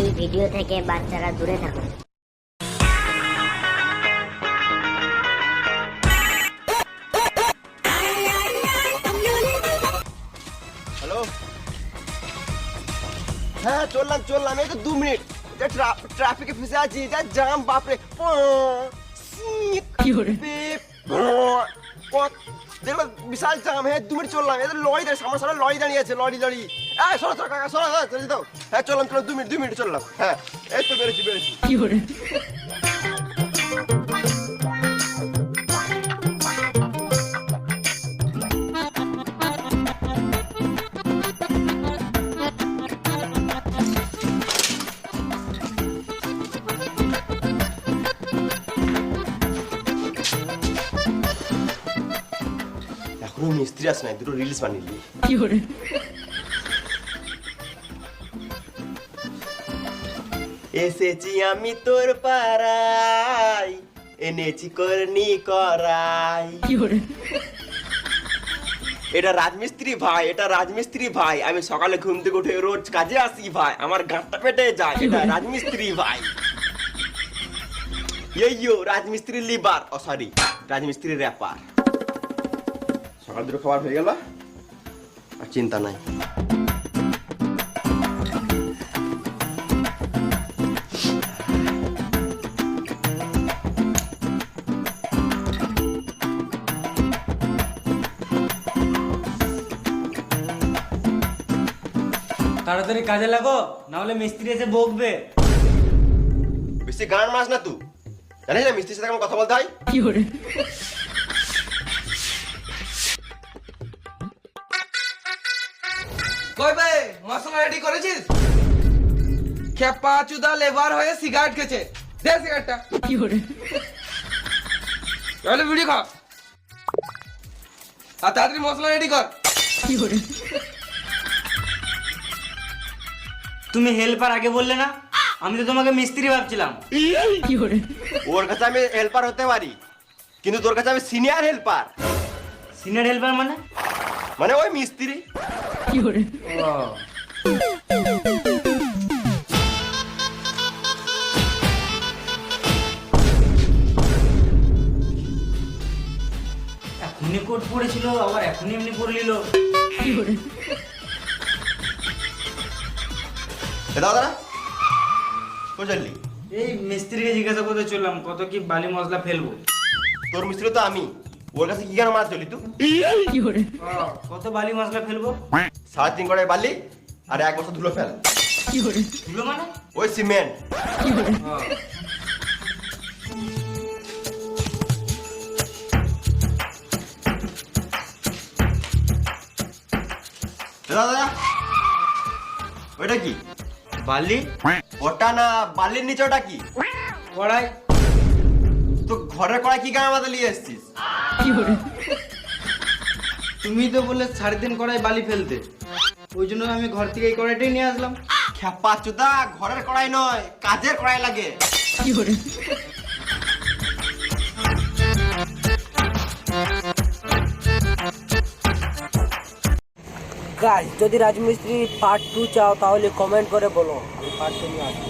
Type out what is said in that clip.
এই ভিডিও থেকে বাচ্চারা দূরে থাকুন। হ্যালো, হ্যাঁ চললাম এই তো 2 মিনিট। ট্রাফিকে ফেসে আছি, যা জাম বাপরে। দেখো বিশাল জাম। হ্যাঁ 2 মিনিট চললাম, এদের লরি দাঁড়িয়ে, সামনে লরি দাঁড়িয়ে আছে, লরি সরো কাকা সরো দাও। হ্যাঁ চললাম 2 মিনিট চললাম। হ্যাঁ এই তো বেরোচ্ছি। এখনো মিস্ত্রি আসে নাই, দুটো রিলস বানিয়ে এসেছি আমি তোর পাড়ায়, এনেছি করনি করাই। এটা রাজমিস্ত্রি ভাই, আমি সকালে ঘুম থেকে উঠে রোজ কাজে আসি ভাই, আমার গাঁটটা পেটে যায়। এটা রাজমিস্ত্রি ভাই। ইয়ো রাজমিস্ত্রি লিবার, ও সরি রাজমিস্ত্রি র্যাপার। সকাল দুটো খাবার হয়ে গেল, আর চিন্তা নাই। তাড়াতাড়ি কাজে লাগো, না হলে মিস্ত্রি এসে বকবে। বেশি গান মাস না তুই, জানিস না মিস্ত্রির সাথে কেমন কথা বলতে হয়। কই ভাই, মশলা রেডি করেছিস? খেপা চুদা লেবার হয়ে সিগারেট খেছে, দে সিগারেটটা। তাহলে ভিডিও খা, আর তাড়াতাড়ি মশলা রেডি কর। তুমি হেল্পার আগে বললে না? আমি তো তোমাকে মিস্ত্রি ভাবছিলাম। ওর কাছে আমি হেল্পার হতে পারি, কিন্তু তোর কাছে আমি সিনিয়র হেল্পার। সিনিয়র হেল্পার মানে ওই মিস্ত্রি। এখনই কোট পড়েছিল, আবার এখনই এমনি পড়ে নিল। দাদা কই চললি? এই মিস্ত্রিকে জিজ্ঞাসা করতে চললাম কত কি বালি মশলা ফেলবো। তোর মিস্ত্রি তো আমি, ওর কাছে কি কেন মার চলি তুই? কত বালি মশলা ফেলবো? 3.5 কড়াই বালি আর 1 বস্তা ধুলো ফেল। ধুলো মানে? ওই সিমেন্ট। দাদা ওইটা কি? বালি? ওটা না, বালির নিচে ওটা কি? কড়াই। তো ঘরের কড়াই কি গায়ে মাথা নিয়ে এসছিস? তুমি তো বললে 3.5 কড়াই বালি ফেলতে, ওই জন্য আমি ঘর থেকে এই কড়াইটাই নিয়ে আসলাম। খেপা চুদা, ঘরের কড়াই নয়, কাজের কড়াই লাগে। গাইস, যদি রাজমিস্ত্রি পার্ট 2 চাও তাহলে কমেন্ট করে বলো, আমি পার্ট 2 নিয়ে আসবো।